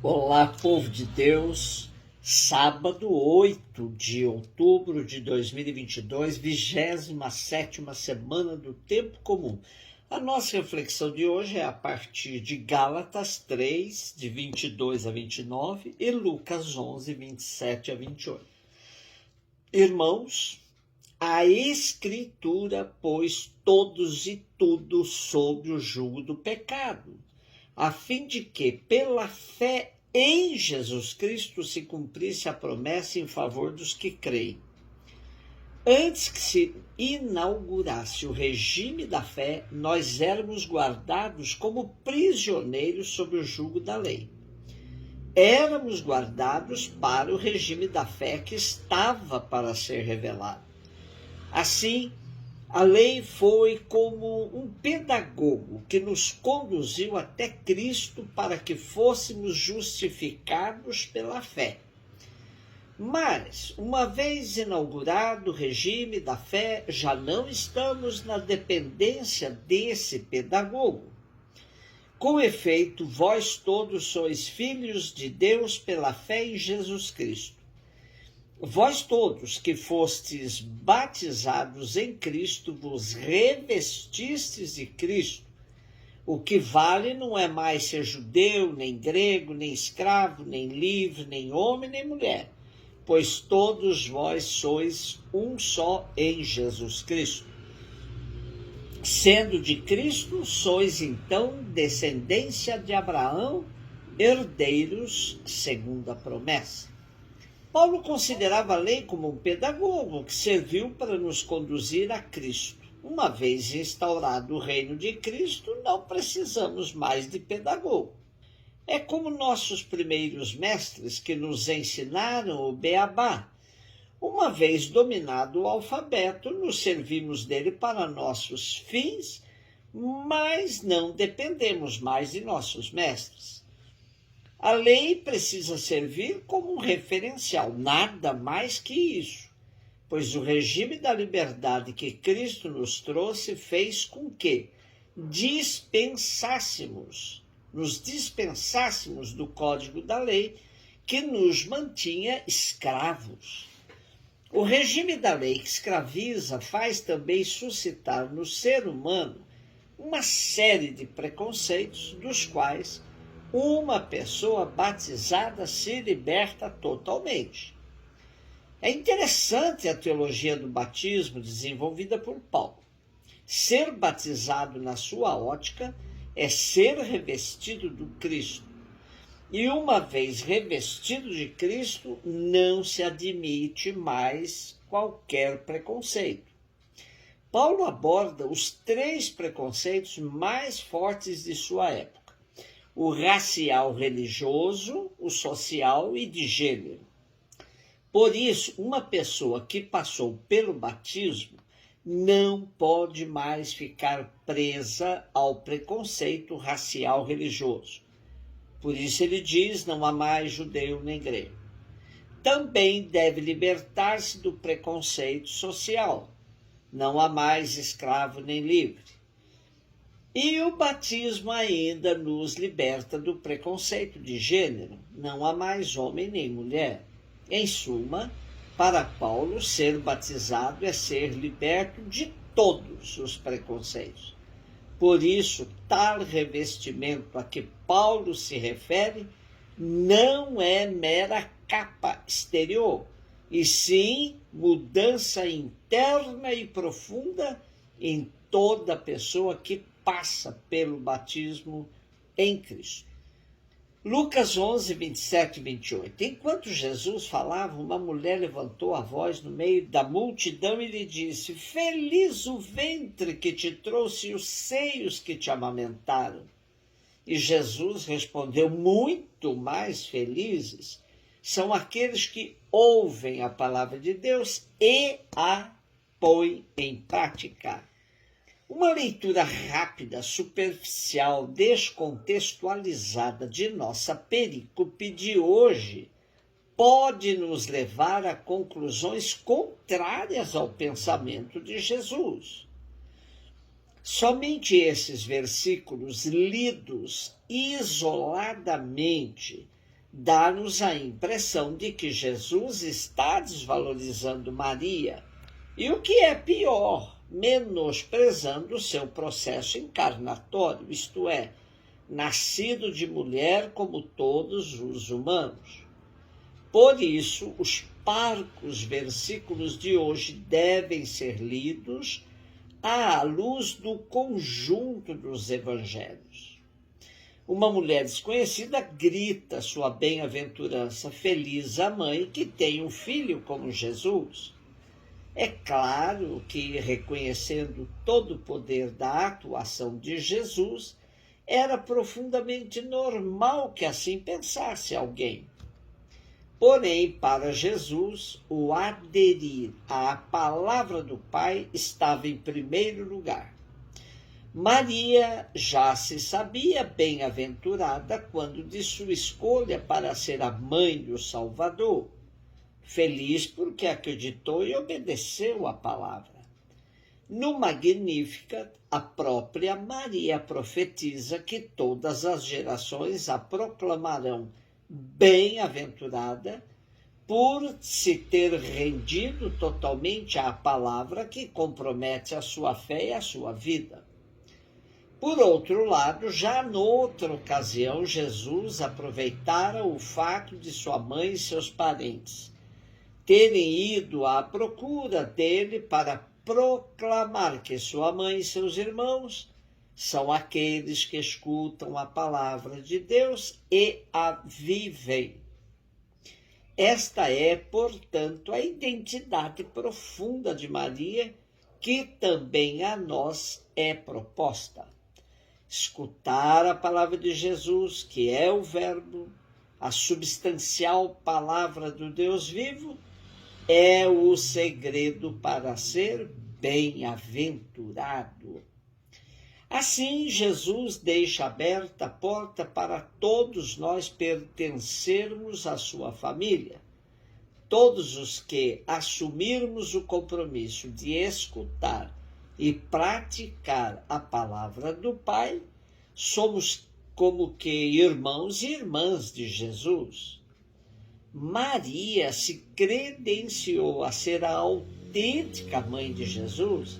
Olá, povo de Deus. Sábado, 8 de outubro de 2022, 27ª semana do Tempo Comum. A nossa reflexão de hoje é a partir de Gálatas 3, de 22 a 29 e Lucas 11, 27 a 28. Irmãos, a Escritura pôs todos e tudo sob o jugo do pecado, a fim de que, pela fé em Jesus Cristo, se cumprisse a promessa em favor dos que creem. Antes que se inaugurasse o regime da fé, nós éramos guardados como prisioneiros sob o jugo da lei. Éramos guardados para o regime da fé que estava para ser revelado. Assim, a lei foi como um pedagogo que nos conduziu até Cristo para que fôssemos justificados pela fé. Mas, uma vez inaugurado o regime da fé, já não estamos na dependência desse pedagogo. Com efeito, vós todos sois filhos de Deus pela fé em Jesus Cristo. Vós todos que fostes batizados em Cristo, vos revestistes de Cristo. O que vale não é mais ser judeu, nem grego, nem escravo, nem livre, nem homem, nem mulher, pois todos vós sois um só em Jesus Cristo. Sendo de Cristo, sois então descendência de Abraão, herdeiros segundo a promessa. Paulo considerava a lei como um pedagogo que serviu para nos conduzir a Cristo. Uma vez instaurado o reino de Cristo, não precisamos mais de pedagogo. É como nossos primeiros mestres que nos ensinaram o beabá. Uma vez dominado o alfabeto, nos servimos dele para nossos fins, mas não dependemos mais de nossos mestres. A lei precisa servir como um referencial, nada mais que isso, pois o regime da liberdade que Cristo nos trouxe fez com que nos dispensássemos do código da lei que nos mantinha escravos. O regime da lei que escraviza faz também suscitar no ser humano uma série de preconceitos dos quais uma pessoa batizada se liberta totalmente. É interessante a teologia do batismo desenvolvida por Paulo. Ser batizado, na sua ótica, é ser revestido do Cristo. E uma vez revestido de Cristo, não se admite mais qualquer preconceito. Paulo aborda os 3 preconceitos mais fortes de sua época: o racial religioso, o social e de gênero. Por isso, uma pessoa que passou pelo batismo não pode mais ficar presa ao preconceito racial religioso. Por isso ele diz, não há mais judeu nem grego. Também deve libertar-se do preconceito social. Não há mais escravo nem livre. E o batismo ainda nos liberta do preconceito de gênero. Não há mais homem nem mulher. Em suma, para Paulo, ser batizado é ser liberto de todos os preconceitos. Por isso, tal revestimento a que Paulo se refere não é mera capa exterior, e sim mudança interna e profunda em toda pessoa que passa pelo batismo em Cristo. Lucas 11, 27 e 28. Enquanto Jesus falava, uma mulher levantou a voz no meio da multidão e lhe disse: feliz o ventre que te trouxe e os seios que te amamentaram. E Jesus respondeu: muito mais felizes são aqueles que ouvem a palavra de Deus e a põem em prática. Uma leitura rápida, superficial, descontextualizada de nossa perícope de hoje pode nos levar a conclusões contrárias ao pensamento de Jesus. Somente esses versículos lidos isoladamente dá-nos a impressão de que Jesus está desvalorizando Maria e, o que é pior, menosprezando o seu processo encarnatório, isto é, nascido de mulher como todos os humanos. Por isso, os parcos versículos de hoje devem ser lidos à luz do conjunto dos evangelhos. Uma mulher desconhecida grita sua bem-aventurança, feliz a mãe que tem um filho como Jesus. É claro que, reconhecendo todo o poder da atuação de Jesus, era profundamente normal que assim pensasse alguém. Porém, para Jesus, o aderir à palavra do Pai estava em primeiro lugar. Maria já se sabia bem-aventurada quando de sua escolha para ser a mãe do Salvador, feliz porque acreditou e obedeceu à palavra. No Magnificat, a própria Maria profetiza que todas as gerações a proclamarão bem-aventurada por se ter rendido totalmente à palavra que compromete a sua fé e a sua vida. Por outro lado, já noutra ocasião, Jesus aproveitara o fato de sua mãe e seus parentes terem ido à procura dele para proclamar que sua mãe e seus irmãos são aqueles que escutam a palavra de Deus e a vivem. Esta é, portanto, a identidade profunda de Maria, que também a nós é proposta. Escutar a palavra de Jesus, que é o Verbo, a substancial palavra do Deus vivo, é o segredo para ser bem-aventurado. Assim, Jesus deixa aberta a porta para todos nós pertencermos à sua família. Todos os que assumirmos o compromisso de escutar e praticar a palavra do Pai, somos como que irmãos e irmãs de Jesus. Maria se credenciou a ser a autêntica mãe de Jesus,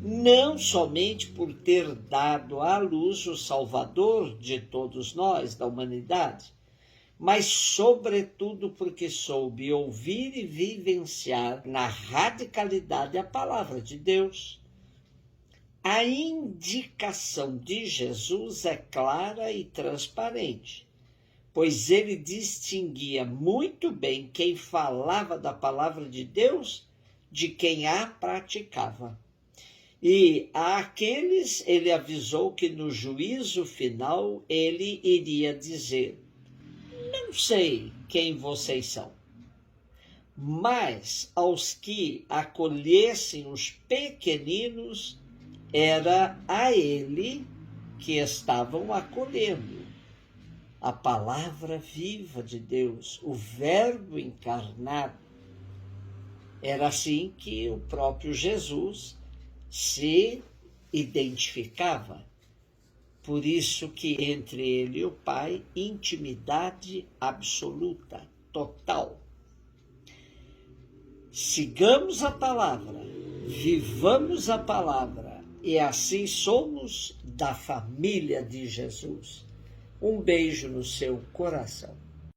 não somente por ter dado à luz o Salvador de todos nós, da humanidade, mas sobretudo porque soube ouvir e vivenciar na radicalidade a palavra de Deus. A indicação de Jesus é clara e transparente, pois ele distinguia muito bem quem falava da palavra de Deus de quem a praticava. E àqueles ele avisou que no juízo final ele iria dizer: não sei quem vocês são. Mas aos que acolhessem os pequeninos, era a ele que estavam acolhendo. A palavra viva de Deus, o Verbo encarnado. Era assim que o próprio Jesus se identificava. Por isso que entre ele e o Pai, intimidade absoluta, total. Sigamos a palavra, vivamos a palavra, e assim somos da família de Jesus. Um beijo no seu coração.